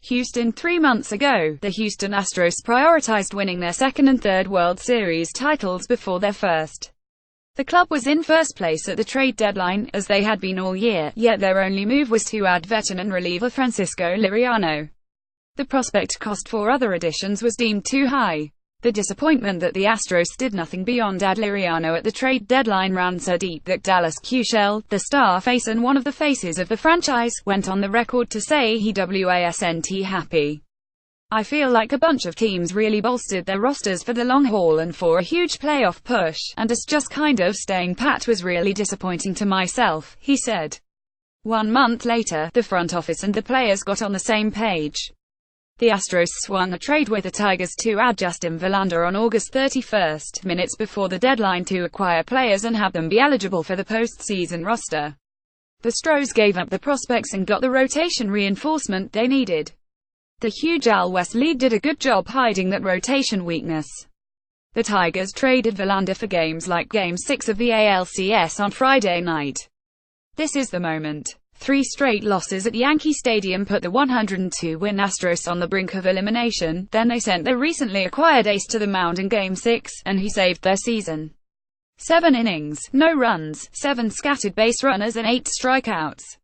Houston. 3 months ago, the Houston Astros prioritized winning their second and third World Series titles before their first. The club was in first place at the trade deadline, as they had been all year, yet their only move was to add veteran reliever Francisco Liriano. The prospect cost for other additions was deemed too high. The disappointment that the Astros did nothing beyond add Liriano at the trade deadline ran so deep that Dallas Keuchel, the star face and one of the faces of the franchise, went on the record to say he wasn't happy. "I feel like a bunch of teams really bolstered their rosters for the long haul and for a huge playoff push, and us just kind of staying pat was really disappointing to myself," he said. 1 month later, the front office and the players got on the same page. The Astros swung a trade with the Tigers to add Justin Verlander on August 31, minutes before the deadline to acquire players and have them be eligible for the postseason roster. The Astros gave up the prospects and got the rotation reinforcement they needed. The huge AL West lead did a good job hiding that rotation weakness. The Tigers traded Verlander for games like Game 6 of the ALCS on Friday night. This is the moment. 3 straight losses at Yankee Stadium put the 102-win Astros on the brink of elimination. Then they sent their recently acquired ace to the mound in Game 6, and he saved their season. 7 innings, no runs, 7 scattered base runners and 8 strikeouts.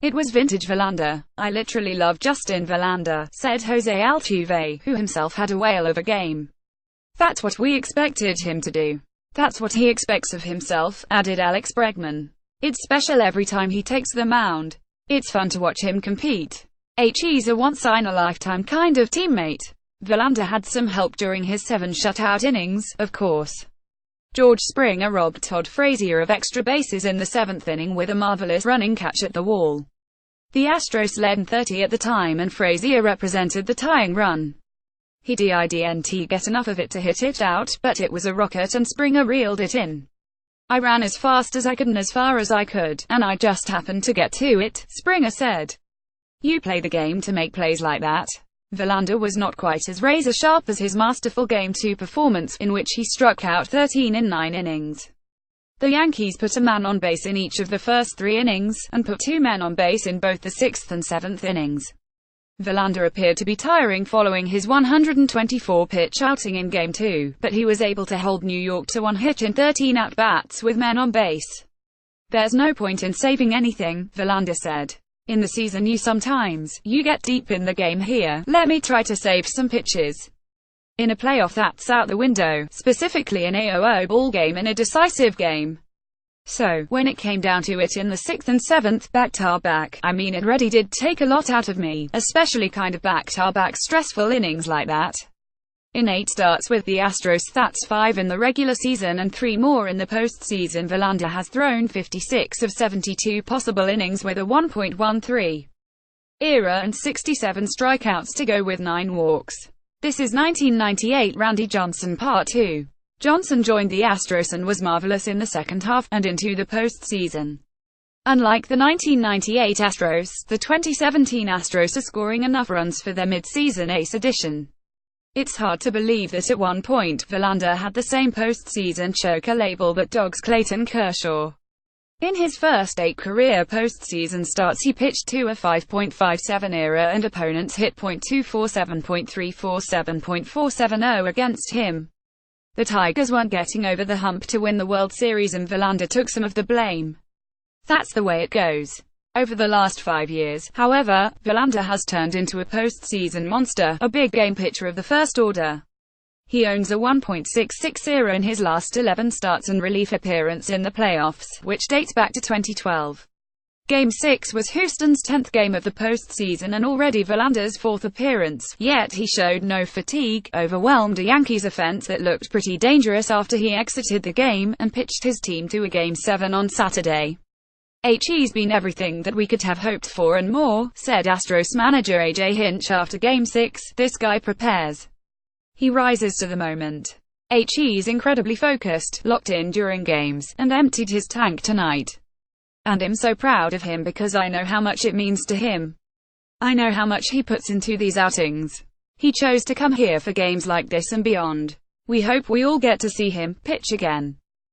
It was vintage Verlander. "I literally love Justin Verlander," said Jose Altuve, who himself had a whale of a game. "That's what we expected him to do. That's what he expects of himself," added Alex Bregman. "It's special every time he takes the mound. It's fun to watch him compete. He's a once-in-a-lifetime kind of teammate." Verlander had some help during his 7 shutout innings, of course. George Springer robbed Todd Frazier of extra bases in the 7th inning with a marvelous running catch at the wall. The Astros led 30 at the time and Frazier represented the tying run. He didn't get enough of it to hit it out, but it was a rocket and Springer reeled it in. "I ran as fast as I could and as far as I could, and I just happened to get to it," Springer said. "You play the game to make plays like that." Verlander was not quite as razor-sharp as his masterful Game 2 performance, in which he struck out 13 in 9 innings. The Yankees put a man on base in each of the first 3 innings, and put 2 men on base in both the 6th and 7th innings. Verlander appeared to be tiring following his 124-pitch outing in Game 2, but he was able to hold New York to 1 hit in 13 at-bats with men on base. "There's no point in saving anything," Verlander said. "In the season you get deep in the game here. Let me try to save some pitches. In a playoff that's out the window, specifically an AO ball game in a decisive game." So, when it came down to it in the 6th and 7th, back-to-back, it really did take a lot out of me, especially kind of back-to-back stressful innings like that. In 8 starts with the Astros, that's 5 in the regular season and 3 more in the postseason, Verlander has thrown 56 of 72 possible innings with a 1.13 ERA and 67 strikeouts to go with 9 walks. This is 1998 Randy Johnson Part 2. Johnson joined the Astros and was marvelous in the second half, and into the postseason. Unlike the 1998 Astros, the 2017 Astros are scoring enough runs for their mid-season ace addition. It's hard to believe that at one point, Verlander had the same postseason choker label that dogs Clayton Kershaw. In his first 8 career postseason starts he pitched to a 5.57 ERA and opponents hit .247, .347, .470 against him. The Tigers weren't getting over the hump to win the World Series and Verlander took some of the blame. That's the way it goes. Over the last 5 years, however, Verlander has turned into a postseason monster, a big-game pitcher of the first order. He owns a 1.66 ERA in his last 11 starts and relief appearance in the playoffs, which dates back to 2012. Game 6 was Houston's 10th game of the postseason and already Verlander's 4th appearance, yet he showed no fatigue, overwhelmed a Yankees offense that looked pretty dangerous after he exited the game, and pitched his team to a Game 7 on Saturday. "He's been everything that we could have hoped for and more," said Astros manager AJ Hinch after Game 6, "This guy prepares. He rises to the moment. He's incredibly focused, locked in during games, and emptied his tank tonight. And I'm so proud of him because I know how much it means to him. I know how much he puts into these outings. He chose to come here for games like this and beyond. We hope we all get to see him pitch again."